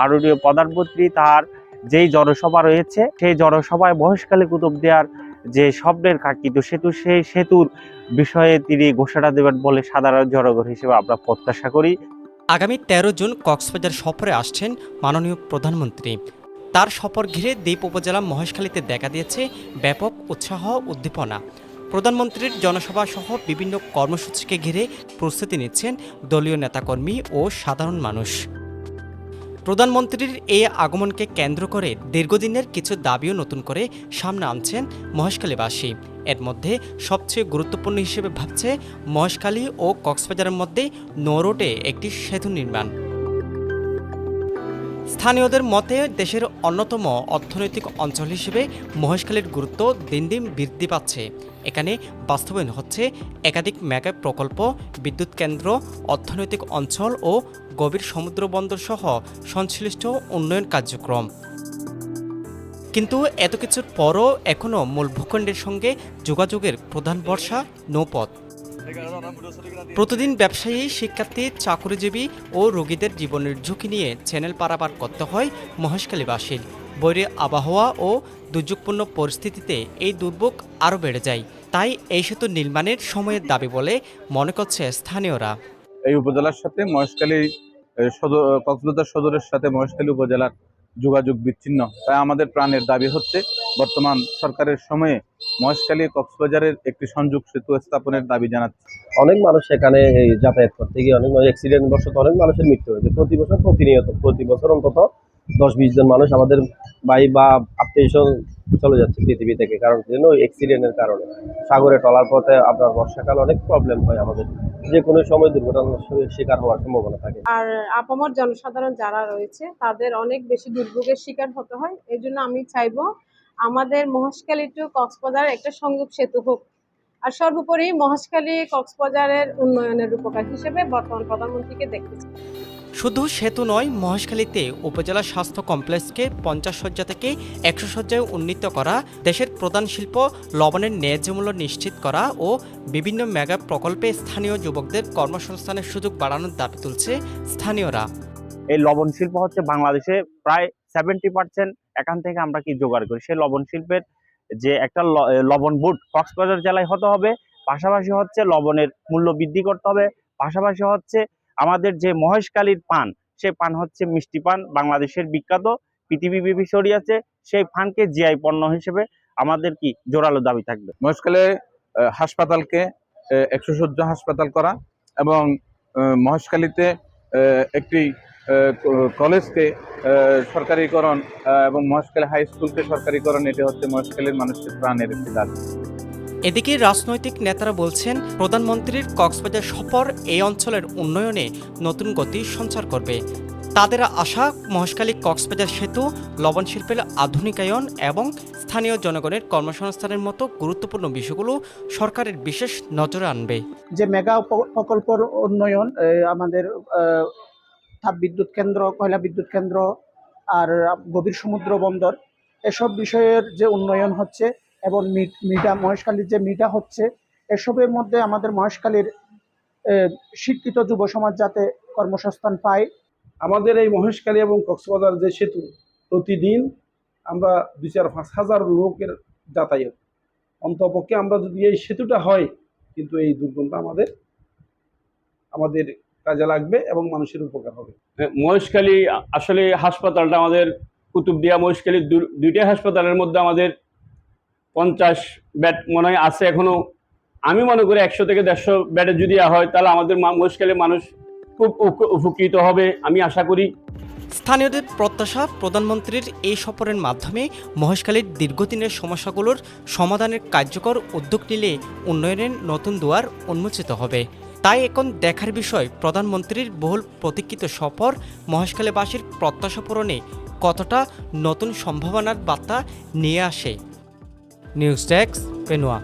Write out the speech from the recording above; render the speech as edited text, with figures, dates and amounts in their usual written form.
মাননীয় প্রধানমন্ত্রী তার যেই জনসভা রয়েছে সেই জনসভায় মহেশখালী কুতুবদিয়ার যে স্বপ্নের কাঙ্ক্ষিত সেতু, সেই সেতুর বিষয়ে তিনি ঘোষণা দেবেন বলে সাধারণ জনগণ হিসেবে আমরা প্রত্যাশা করি। আগামী ১৩ জুন কক্সবাজার সফরে আসছেন মাননীয় প্রধানমন্ত্রী। তার সফর ঘিরে দ্বীপ উপজেলা মহেশখালীতে দেখা দিয়েছে ব্যাপক উৎসাহ উদ্দীপনা। প্রধানমন্ত্রীর জনসভা সহ বিভিন্ন কর্মসূচিকে ঘিরে প্রস্তুতি নিচ্ছেন দলীয় নেতাকর্মী ও সাধারণ মানুষ। প্রধানমন্ত্রীর এই আগমনকে কেন্দ্র করে দীর্ঘদিনের কিছু দাবিও নতুন করে সামনে আনছেন মহেশখালীবাসী। এর মধ্যে সবচেয়ে গুরুত্বপূর্ণ হিসেবে ভাবছে মহেশখালী ও কক্সবাজারের মধ্যে নৌরোডে একটি সেতু নির্মাণ। স্থানীয়দের মতে দেশের অন্যতম অর্থনৈতিক অঞ্চল হিসেবে মহেশখালীর গুরুত্ব দিন দিন বৃদ্ধি পাচ্ছে। এখানে বাস্তবায়ন হচ্ছে একাধিক মেগা প্রকল্প, বিদ্যুৎ কেন্দ্র, অর্থনৈতিক অঞ্চল ও গভীর সমুদ্র বন্দর সহ সংশ্লিষ্ট উন্নয়ন কার্যক্রম। কিন্তু এত কিছুর পরও এখনও মূল ভূখণ্ডের সঙ্গে যোগাযোগের প্রধান ভরসা নৌপথ। প্রতিদিন ব্যবসায়ী, শিক্ষার্থী, চাকরিজীবী ও রোগীদের জীবনের ঝুঁকি নিয়ে চ্যানেল পারাপার করতে হয় মহেশখালীবাসীর। বৈরী আবহাওয়া ও দুর্যোগপূর্ণ পরিস্থিতিতে এই দুর্ভোগ আরও বেড়ে যায়। তাই এই সেতু নির্মাণের সময়ের দাবি বলে মনে করছে স্থানীয়রা। এই উপজেলার সাথে মহেশখালী সদর, কক্সবাজার সদরের সাথে মহেশখালী উপজেলার যোগাযোগ বিচ্ছিন্ন। তাই আমাদের প্রাণের দাবি হচ্ছে বর্তমান সরকারের সময়ে মহেশখালী কক্সবাজারের একটি সংযোগ সেতু স্থাপনের দাবি জানাচ্ছে। অনেক মানুষ সেখানে যাতায়াত করতে গিয়ে অনেক অ্যাক্সিডেন্ট বশত অনেক মানুষের মৃত্যু হয়েছে প্রতি বছর অন্তত 10-20 জন মানুষ আমাদের ভাই বা আত্মীয়স্বজন চলে যাচ্ছে পৃথিবী থেকে। কারণ অ্যাক্সিডেন্টের কারণে সাগরে টলার পথে আপনার বর্ষাকাল অনেক প্রবলেম হয়, আমাদের যে কোনো সময় দুর্ঘটনার শিকার হওয়ার সম্ভাবনা থাকে। আর আপামর জনসাধারণ যারা রয়েছে তাদের অনেক বেশি দুর্ভোগের শিকার হতে হয়। এই জন্য আমি চাইবো আমাদের মহেশখালী টু কক্সবাজার একটা সংযোগ সেতু হোক। আর সর্বোপরি মহেশখালী কক্সবাজারের উন্নয়নের রূপকার হিসেবে বর্তমান প্রধানমন্ত্রীকে দেখতে চাই। শুধু সেতু নয়, মহেশখালীতে উপজেলা স্বাস্থ্য কমপ্লেক্সকে 50 শয্যা থেকে 100 শয্যায় উন্নীত করা, দেশের প্রধান শিল্প লবণের ন্যায্য মূল্য নিশ্চিত করা ও বিভিন্ন মেগা প্রকল্পে স্থানীয় যুবকদের কর্মসংস্থানের সুযোগ বাড়ানোর দাবি তুলছে স্থানীয়রা। এই লবণ শিল্প হচ্ছে বাংলাদেশে প্রায় 70% এখান থেকে আমরা কি জোগাড় করি। সেই লবণ শিল্পের যে একটা লবণ বোর্ড কক্সবাজার জেলায় হতে হবে, পাশাপাশি হচ্ছে লবণের মূল্য বৃদ্ধি করতে হবে, পাশাপাশি হচ্ছে আমাদের যে মহেশখালীর পান, সেই পান হচ্ছে মিষ্টি পান, বাংলাদেশের বিখ্যাত, পৃথিবীব্যাপী ছড়িয়ে আছে। সেই পানকে জিআই পণ্য হিসেবে আমাদের কি জোরালো দাবি থাকবে। মহেশখালী হাসপাতালকে 100 শয্যা হাসপাতাল করা এবং মহেশখালীতে একটি কলেজকে সরকারিকরণ এবং মহেশখালী হাই স্কুলকে সরকারিকরণ, এটি হচ্ছে মহেশখালীর মানুষের প্রাণের একটি দাবি। এদিকে রাজনৈতিক নেতারা বলছেন প্রধানমন্ত্রীর কক্সবাজার সফর এই অঞ্চলের উন্নয়নে নতুন গতি সঞ্চার করবে। তাদের আশা মহেশখালী কক্সবাজার সেতু লবণ শিল্পের আধুনিকায়ন এবং স্থানীয় জনগণের কর্মসংস্থানের মতো গুরুত্বপূর্ণ বিষয়গুলো সরকারের বিশেষ নজরে আনবে। যে মেগা প্রকল্পর উন্নয়ন, আমাদের তাপবিদ্যুৎ কেন্দ্র, কয়লা বিদ্যুৎ কেন্দ্র আর গভীর সমুদ্র বন্দর, এসব বিষয়ের যে উন্নয়ন হচ্ছে এবং মহেশখালীর যে মিটা হচ্ছে, এসবের মধ্যে আমাদের মহেশখালীর শিক্ষিত যুব সমাজ যাতে কর্মসংস্থান পায়। আমাদের এই মহেশখালী এবং কক্সবাজার যে সেতু, প্রতিদিন আমরা 2-4-5 হাজার লোকের যাতায়াত, অন্তপক্ষে আমরা যদি এই সেতুটা হয় কিন্তু এই দুর্গন্ধ আমাদের কাজে লাগবে এবং মানুষের উপকার হবে। মহেশখালী আসলে হাসপাতালটা আমাদের কুতুবদিয়া মহেশখালী দুইটা হাসপাতালের মধ্যে আমাদের 50 বেড মনে হয় আছে এখনো। আমি মনে করি 100 থেকে 150 বেডে যদি হয় তাহলে আমাদের মহেশখালীর মানুষ খুব উপকৃত হবে, আমি আশা করি। স্থানীয়দের প্রত্যাশা প্রধানমন্ত্রীর এই সফরের মাধ্যমে মহেশখালীর দীর্ঘদিনের সমস্যাগুলোর সমাধানের কার্যকর উদ্যোগ নিলে উন্নয়নের নতুন দুয়ার উন্মোচিত হবে। তাই এখন দেখার বিষয় প্রধানমন্ত্রীর বহুল প্রতীক্ষিত সফর মহেশখালীবাসীর প্রত্যাশা পূরণে কতটা নতুন সম্ভাবনার বার্তা নিয়ে আসে। News desk, পেনুয়া।